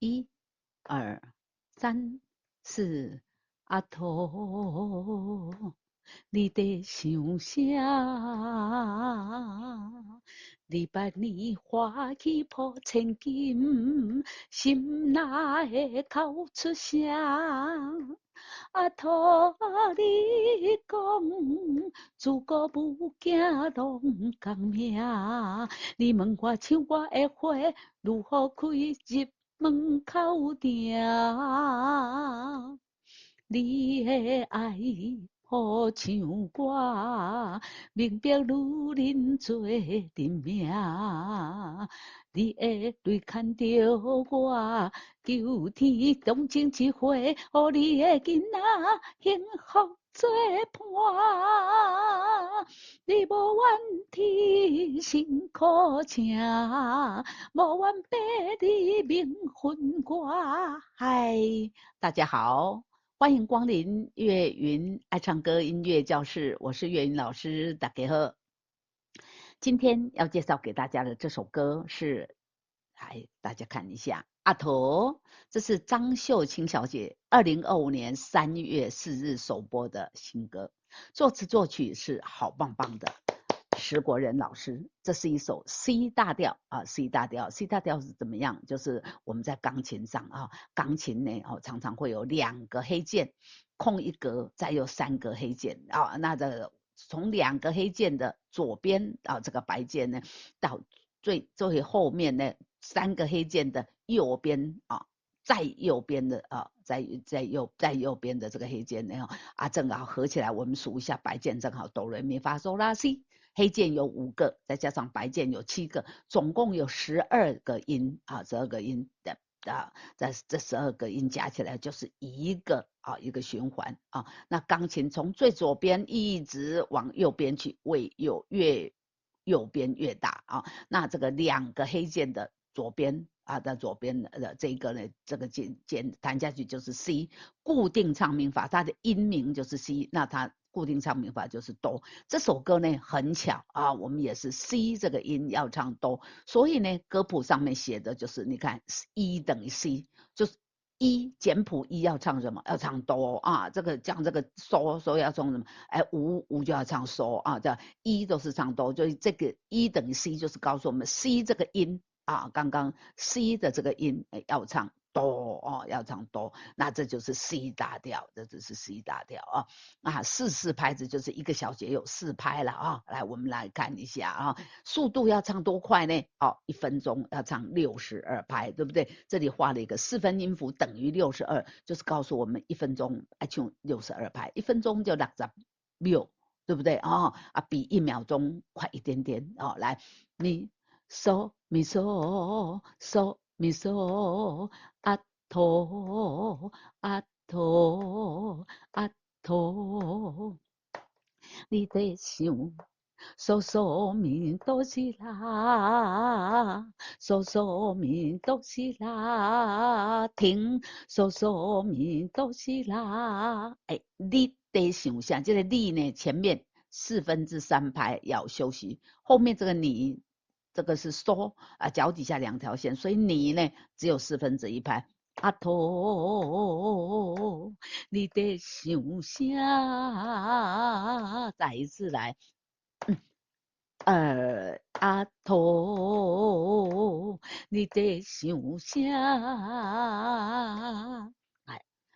一、二、三、四，阿土，你在想啥？二百年花气破千金，心内会哭出声。阿土，你讲，自古武行拢共命。你问我唱我的花，如何开入门口埕？你的爱好像我，明白女人做人命。你的泪看着我，求天同情一回，予你的囡仔幸福做伴。你无怨天辛苦请，无怨白日命分我。嗨，大家好。欢迎光临岳云爱唱歌音乐教室，我是岳云老师，大家好。今天要介绍给大家的这首歌是，大家看一下，阿头，这是张秀清小姐2025年3月4日首播的新歌，作词作曲是好棒棒的石国人老师。这是一首 C 大调啊 ，C 大调 ，C 大调是怎么样？就是我们在钢琴上啊，钢琴呢常常会有2个黑键，空一格，再有3个黑键啊，那这从2个黑键的左边啊，这个白键呢，到最后面呢3个黑键的右边啊，在右边的啊，在右边的这个黑键呢啊，正好合起来，我们数一下白键，正好哆来咪发嗦拉西。黑键有5个，再加上白键有7个，总共有12个音啊，12个音的。这12个音加起来就是一个循环啊。那钢琴从最左边一直往右边去，越右边越大啊。那这个2个黑键的左边啊，在左边的这个呢，这个键弹下去就是 C， 固定唱名法，它的音名就是 C， 那它固定唱名法就是哆。这首歌呢很巧啊，我们也是 C 这个音要唱哆，所以呢歌谱上面写的就是你看1等于 C， 就是简谱1要唱什么？要唱哆啊，这个讲这个嗦要唱什么？5就要唱嗦啊，这1都是唱哆，所以这个1等于 C 就是告诉我们 C 这个音啊，刚刚 C 的这个音要唱哆哦，要唱哆，那这就是 C 大调，这就是 C 大调啊，4拍子就是1个小节有4拍了啊。来，我们来看一下啊，速度要唱多快呢？1分钟要唱62拍，对不对？这里画了一个4分音符等于62，就是告诉我们1分钟要唱62拍，1分钟就66，对不对比1秒钟快一点点来，咪嗦咪嗦嗦咪嗦，啊头啊头啊头，你在想嗦嗦咪哆西啦，嗦嗦咪哆西啦，停，嗦嗦咪哆西啦。你得想象这个你呢，前面3/4拍要休息，后面这个你，这个是嗦脚底下2条线，所以你呢只有1/4拍。阿头，你在想啥？再一次来。阿头，你在想啥？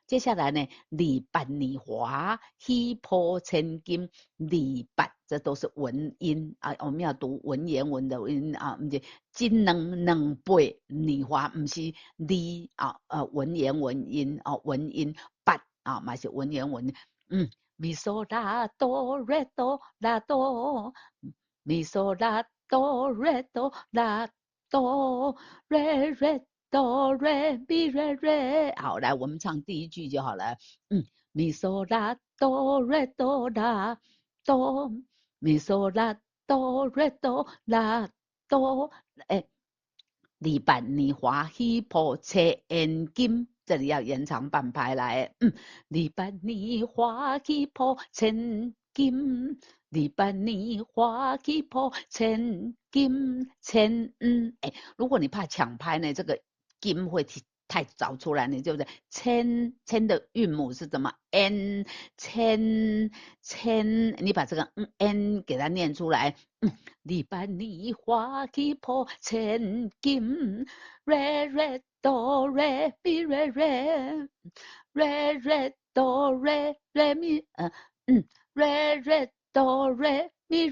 接下来呢，二八年华，喜破千金，二八这都是文音啊，我们要读文言文的音啊，不是金两倍年华，不是你文言文音文音八嘛是文言文，咪嗦啦哆瑞哆啦哆。咪嗦啦哆瑞哆啦哆瑞瑞哆瑞咪瑞瑞。好，来我们唱第一句就好了。咪嗦啦哆瑞哆啦哆，咪嗦啦哆瑞哆啦哆。二万年华喜破千金，这里要延长半拍来。二万年华喜破千金。二百年花期破千金千。如果你怕抢拍呢，这个金会太早出来，你对不对？千的韵母是怎么 n 千，你把这个n 给它念出来。你把你花去破千金，re do re mi re do re mi re do re mi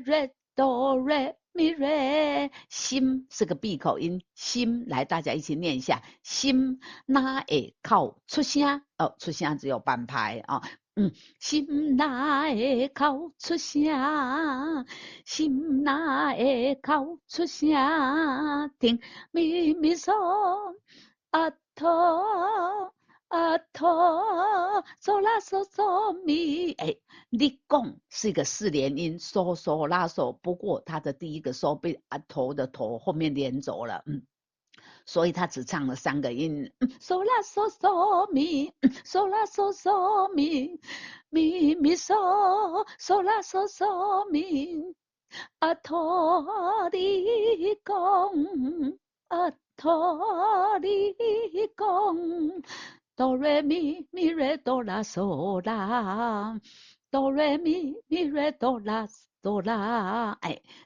re do re咪瑞，心是个闭口音，心来，大家一起念一下，心哪会靠出声？哦，出声只有半拍啊、心哪会靠出声？心哪会靠出声？听咪咪嗦啊托。嗦啦嗦嗦咪，你讲是一个四连音，嗦嗦啦嗦，不过它的第一个嗦被头的头后面连走了，所以他只唱了3个音，嗦啦嗦嗦咪，嗦啦嗦嗦咪，咪咪嗦，嗦啦嗦嗦咪，托你讲，托你讲。哆来咪咪瑞哆啦嗦啦，哆来咪咪瑞哆啦哆啦，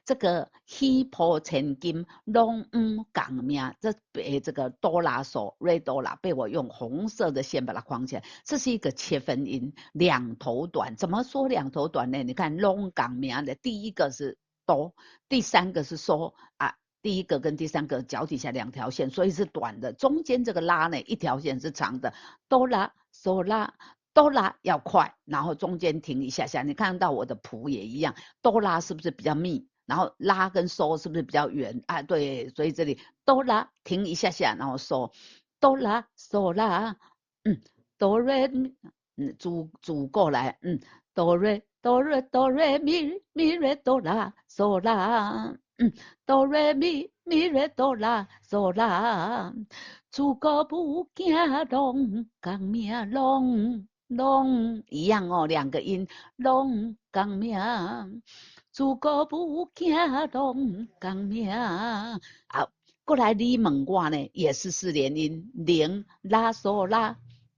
这个起破千金拢讲命，这被这个哆啦嗦瑞哆啦被我用红色的线把它框起来，这是一个切分音，两头短。怎么说两头短呢？你看拢讲命的第一个是哆，第3个是嗦啊。第一个跟第3个脚底下2条线，所以是短的。中间这个拉呢，1条线是长的。哆啦嗦啦，哆啦要快，然后中间停一下下。你看到我的谱也一样，哆啦是不是比较密？然后拉跟嗦是不是比较圆啊？对，所以这里哆啦停一下下，然后嗦，哆啦嗦啦，哆瑞组过来，哆瑞咪瑞哆啦嗦啦。哆来咪咪瑞哆啦嗦啦，祖国不惊龙，讲命龙一样哦，2个音龙讲命，祖国不惊龙讲命。好，过来你问我呢，也是4连音，零拉嗦拉。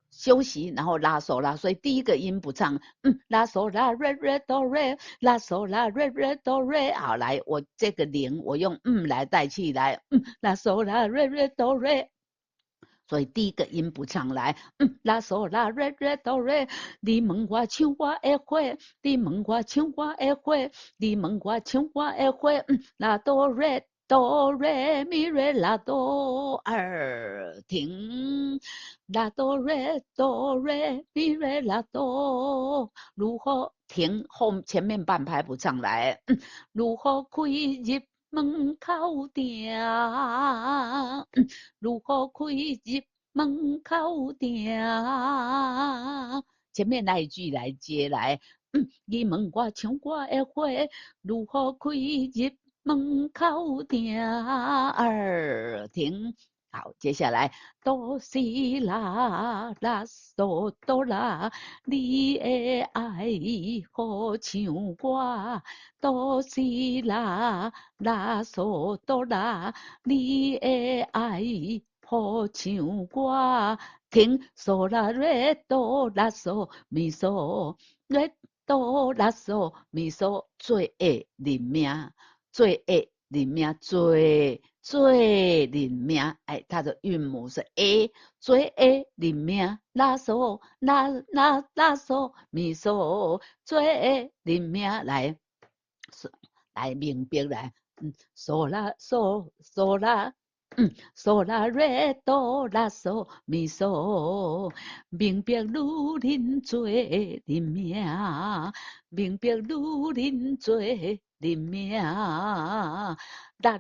休息，然后拉手拉，所以第一个音不唱，拉手拉 re do re， 拉手拉 re do re， 好，来，我这个零我用来代替来，拉手拉 re do re。所以第一个音不唱来，拉嗦拉瑞哆瑞，你问我唱我会会，你问我唱我会会，你问我唱我会会，拉哆瑞哆瑞咪瑞拉哆二停，拉哆瑞哆瑞咪瑞拉哆，如何停？前面半拍不唱来，如何开入门口埕？如何开入门口埕？前面那一句来接来，你问我唱我会会，如何开入门口埕？二停。好，接下来哆西啦啦嗦哆啦，你的爱好像我，哆西啦啦嗦哆啦，你的爱好像我。停，嗦啦瑞哆啦嗦咪嗦，瑞哆啦嗦咪嗦，最爱人命，最爱人命，最人命，它的韵母是 a， 最爱人命，拉嗦拉嗦咪嗦，最爱人命，来明白来，嗦啦嗦啦。嗦啦瑞哆啦嗦咪嗦，明白女人做人命，明白女人做人命，啦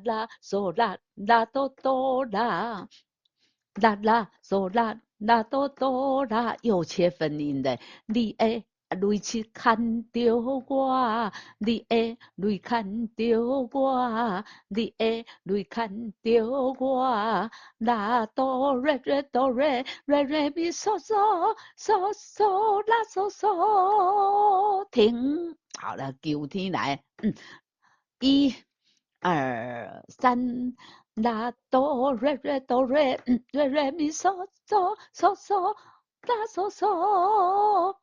啦嗦啦啦哆哆啦，啦啦嗦啦啦哆哆啦，又切分音的，你会泪去看到我，你会泪看到我，你会泪看到我，啦哆瑞哆瑞咪嗦嗦嗦嗦啦嗦嗦，停，好了，9天来，1、2、3、拉哆瑞瑞哆瑞，瑞瑞咪嗦嗦嗦嗦，拉嗦嗦。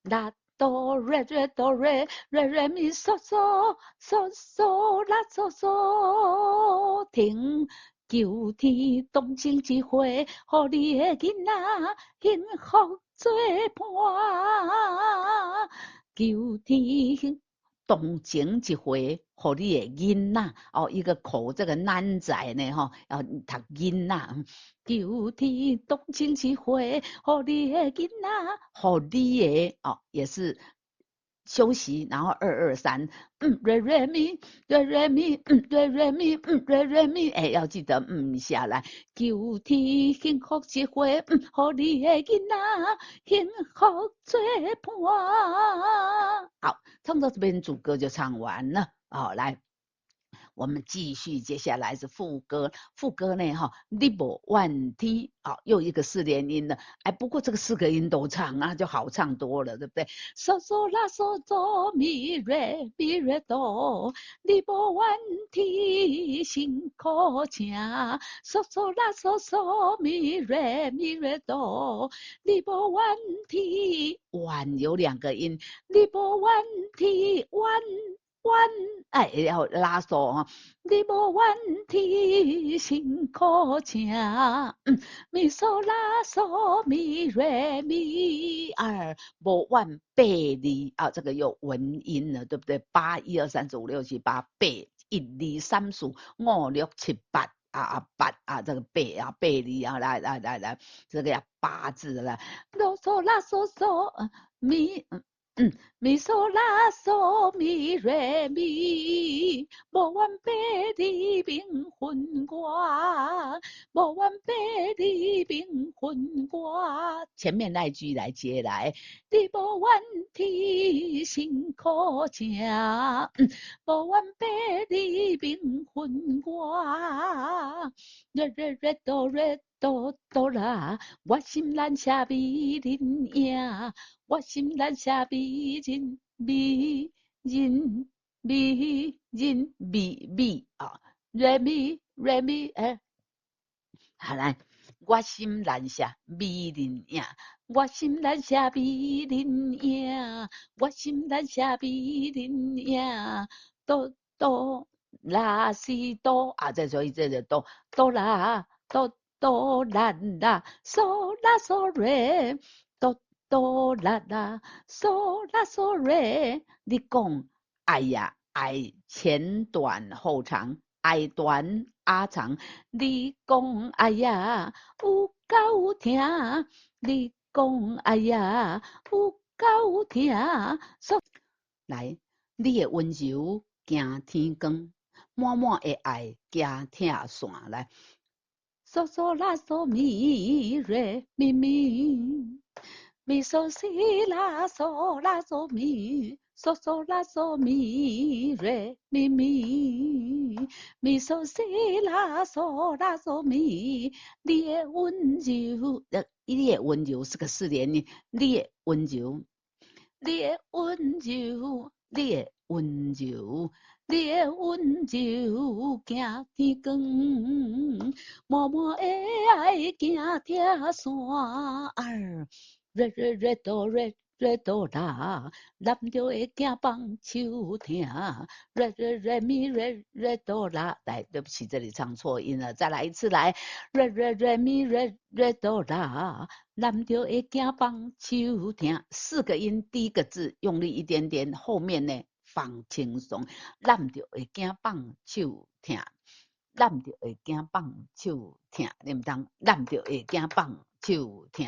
拉哆瑞瑞哆瑞，瑞瑞咪嗦嗦嗦嗦，拉嗦嗦。停，求天动情一回，互你的囡仔幸福做伴。求天动情一回，互你的囡仔哦，一个口这个男仔呢吼，要读囡仔。求天动情一回，互你的囡仔，互你的哦，也是休息，然后223，瑞瑞咪，瑞瑞咪，瑞瑞咪，瑞瑞咪，哎，要记得下来。求天幸福一回，互你的囡仔幸福做伴。好，唱到这边主歌就唱完了。好，来。我们继续，接下来是副歌。副歌呢，哈，你无怨天，好，又一个4连音了。哎，不过这个4个音都唱啊，就好唱多了，对不对？嗦嗦啦嗦嗦咪瑞咪瑞哆，你无怨天辛苦请。嗦嗦啦嗦嗦咪瑞咪瑞哆，你无怨天，怨有2个音，你无怨天怨。哎，要拉嗦哈，你无怨天辛苦请，咪嗦拉嗦咪瑞咪二，无怨8字啊，这个有文音了，对不对？8 1 2 3 4 5 6 7 8 8 1 2 3 4 5 6 7 88啊，这个8啊8字啊，来，这个要8字了，啰嗦拉嗦嗦咪咪嗦拉嗦咪瑞咪，无怨8字平分歌，无怨8字平分歌。前面那一句来接来，你无怨天辛苦请，无怨8字平分歌。瑞瑞瑞哆瑞哆哆啦，我心难舍美人影。我心难舍美人美人美啊，瑞咪瑞咪好来，我心难舍美人影，我心难舍美人影，我心难舍美人影，哆哆啦西哆啊，所以这个哆啦哆啦啦，嗦啦嗦瑞。哆啦啦，嗦啦嗦瑞，你讲，哎呀，爱前短后长，爱短啊长，你讲，哎呀，有够听，你讲，哎呀，有够听，来，你的温柔行天光，满满的爱行疼线来，嗦嗦啦嗦咪瑞咪咪。咪嗦西拉嗦拉嗦咪，嗦嗦拉嗦咪瑞咪咪，咪嗦西拉嗦拉嗦咪，你的温柔，你的温柔是个4连音，你的温柔，你的温柔，你的温柔。你的温柔行天光，默默的爱行天线儿。瑞瑞瑞哆瑞瑞哆啦，男着会惊放手疼。瑞瑞瑞咪瑞瑞哆啦，来，对不起，这里唱错音了，再来一次，来，瑞瑞瑞咪瑞瑞哆啦，男着会惊放手疼。4个音，第一个字用力一点点，后面呢放轻松，男着会惊放手疼。男着会惊放手疼，你唔当，男着会惊放手疼。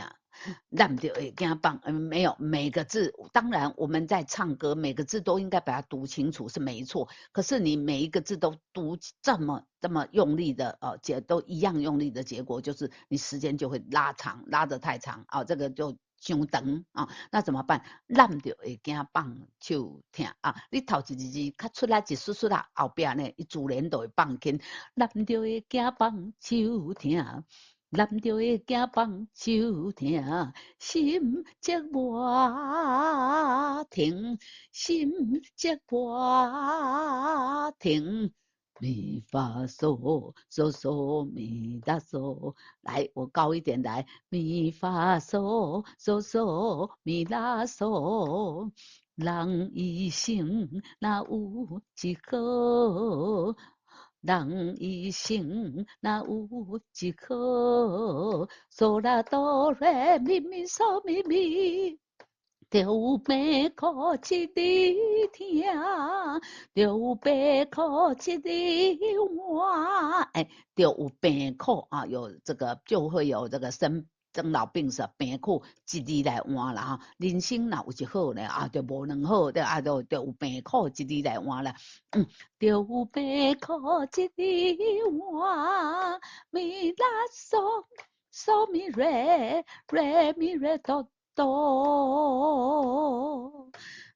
烂就会给他棒，没有每个字，当然我们在唱歌，每个字都应该把它读清楚是没错。可是你每一个字都读这么用力的，都一样用力的结果，就是你时间就会拉长，拉得太长啊，这个就伤长啊。那怎么办？烂就会给他棒手疼啊，你头一字较出来一丝丝啦，后边呢，伊自然都会放轻，烂就会给他棒手疼。男着会惊放手疼，心急我停，心急我停。咪发嗦嗦嗦咪哒嗦，来，我高一点来，咪发嗦嗦嗦咪啦嗦，人一生哪有一个？人一生哪有一个？嗦啦哆来咪咪嗦咪咪。着有病苦一日听，着有病苦一日换，哎，着有病苦啊，有这个就会有这个生老病死病苦一日来换啦哈。人生哪有一好呢啊？就无两好，就有病苦一日来换啦。着有病苦一日换，咪啦嗦嗦咪瑞瑞咪瑞哆。哆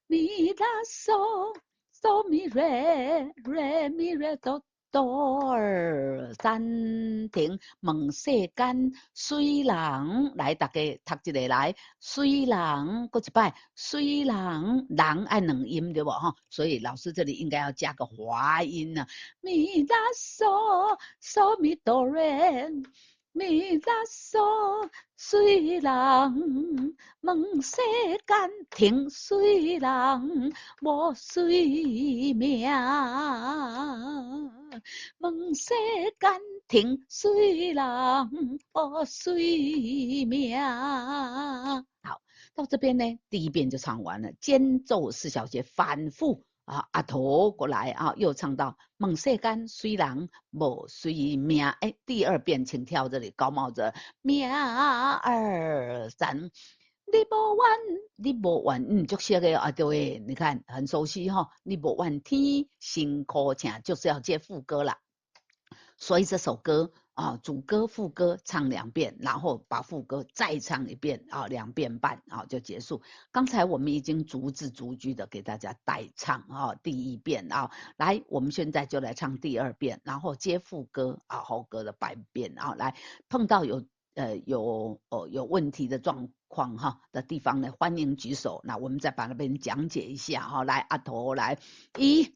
咪拉嗦嗦咪瑞瑞咪瑞哆哆儿暂停问世间水人来，大家读一个来，水人，过一摆，水人人爱两音对不哈？所以老师这里应该要加个滑音呢、啊，咪拉嗦嗦咪哆瑞。咪拉嗦，水人问世间停水人无水命，问世间停水人无水命。好，到这边呢，第一遍就唱完了，间奏4小节反复。啊，阿头过来啊，又唱到问世间虽然无随命，哎，第二遍请跳这里高帽子，命二三，你无怨，你无怨，就写个啊，对，你看很熟悉哈、哦，你无怨天辛苦请，就是要接副歌了。所以这首歌啊，主歌副歌唱2遍，然后把副歌再唱1遍啊，2遍半啊就结束。刚才我们已经逐字逐句的给大家代唱啊，第1遍啊，来，我们现在就来唱第2遍，然后接副歌啊，后歌的半遍啊，来碰到有问题的状况哈的地方呢，欢迎举手，那我们再把那边讲解一下哈，来阿头来1、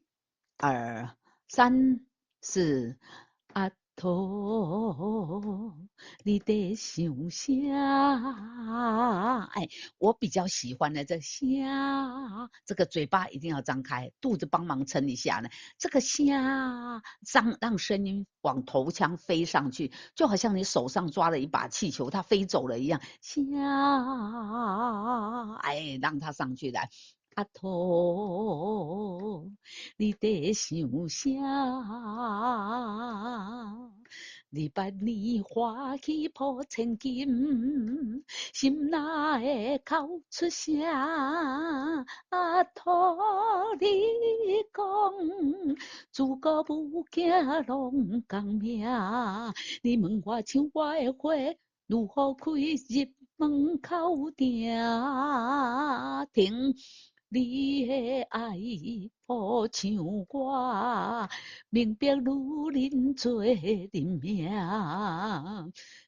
2、3、4。阿头，你在想啥？哎，我比较喜欢的这虾，这个嘴巴一定要张开，肚子帮忙撑一下呢。这个虾，让声音往头腔飞上去，就好像你手上抓了一把气球，它飞走了一样。虾，哎，让它上去来。阿头，你在想啥？200年花期破千金，心哪会哭出声？阿头，你讲，自古母囝拢共命，你问我像我的花，如何开入门口埕？停。你的爱好像我，明白女人做人命。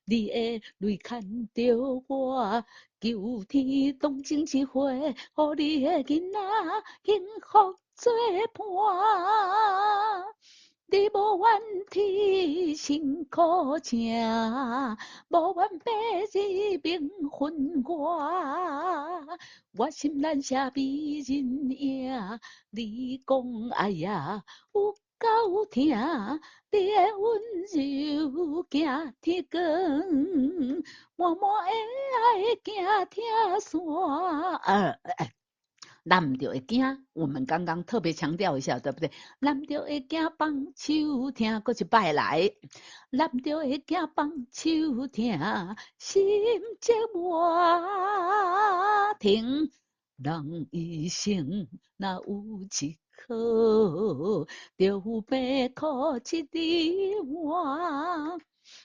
你的泪看着我，求天动情一回，予你的囡仔幸福做伴。你无怨天辛苦请，无怨白日明昏我。我心难舍美人影，你讲哎呀有够疼，你的温柔惊天光，满满的爱惊疼山。咱就会惊，我们刚刚特别强调一下，对不对？咱就会惊放手听，过一摆来，咱就会惊放手听，心结我停，人一生哪有一颗，着病苦一日换，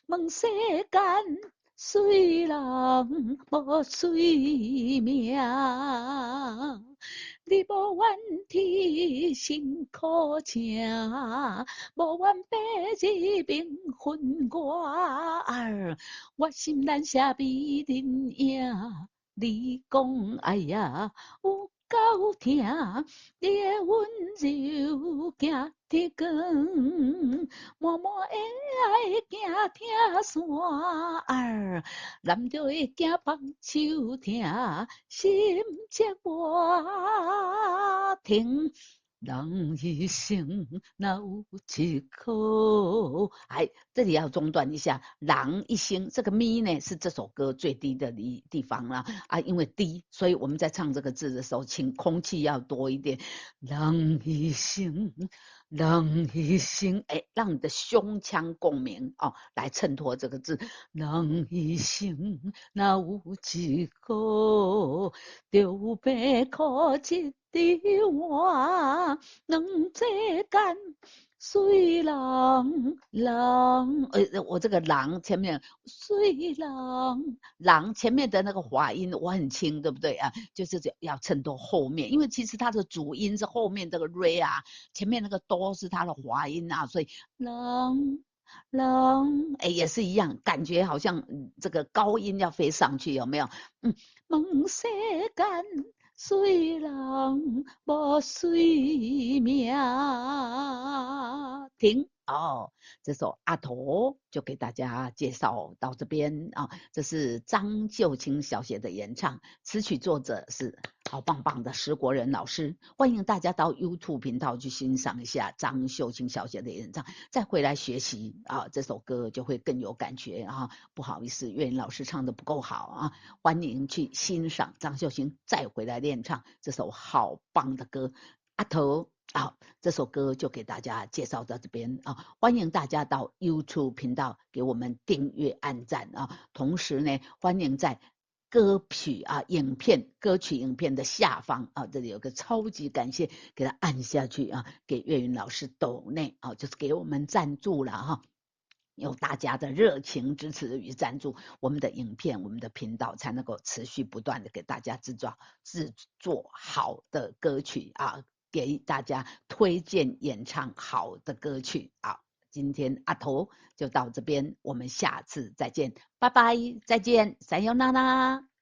问世间。水人无水命，你无怨天辛苦请，无怨白日明昏我。我心难舍美人影，你讲哎呀有够疼，你的温柔行铁光，默默的爱行听山儿，男着会行放手疼，心切我停。人一生哪有一颗？哎，这里要中断一下。人一生这个咪呢是这首歌最低的地方了啊，因为低，所以我们在唱这个字的时候，请空气要多一点。人一生，人一生，哎，让你的胸腔共鸣哦，来衬托这个字。人一生哪有一个？就别可一滴碗，两者间虽人人，我这个郎前面虽郎前面的那个滑音我很轻，对不对啊？就是要衬托后面，因为其实它的主音是后面这个 re 啊，前面那个哆是它的滑音啊，所以人，哎，也是一样，感觉好像这个高音要飞上去，有没有？问世间虽人无随命，停哦。这首阿头就给大家介绍到这边啊，这是张秀清小姐的演唱，词曲作者是好棒棒的石国人老师，欢迎大家到 YouTube 频道去欣赏一下张秀清小姐的演唱，再回来学习啊，这首歌就会更有感觉啊。不好意思，岳云老师唱的不够好啊，欢迎去欣赏张秀清再回来练唱这首好棒的歌。阿头啊，这首歌就给大家介绍到这边啊，欢迎大家到 YouTube 频道给我们订阅、按赞啊，同时呢，欢迎在歌曲啊、歌曲影片的下方啊，这里有个超级感谢，给他按下去啊，给岳云老师抖内啊，就是给我们赞助了哈。有大家的热情支持与赞助，我们的影片、我们的频道才能够持续不断的给大家制作好的歌曲啊，给大家推荐演唱好的歌曲啊。今天阿头就到这边，我们下次再见，拜拜，再见，三优娜娜。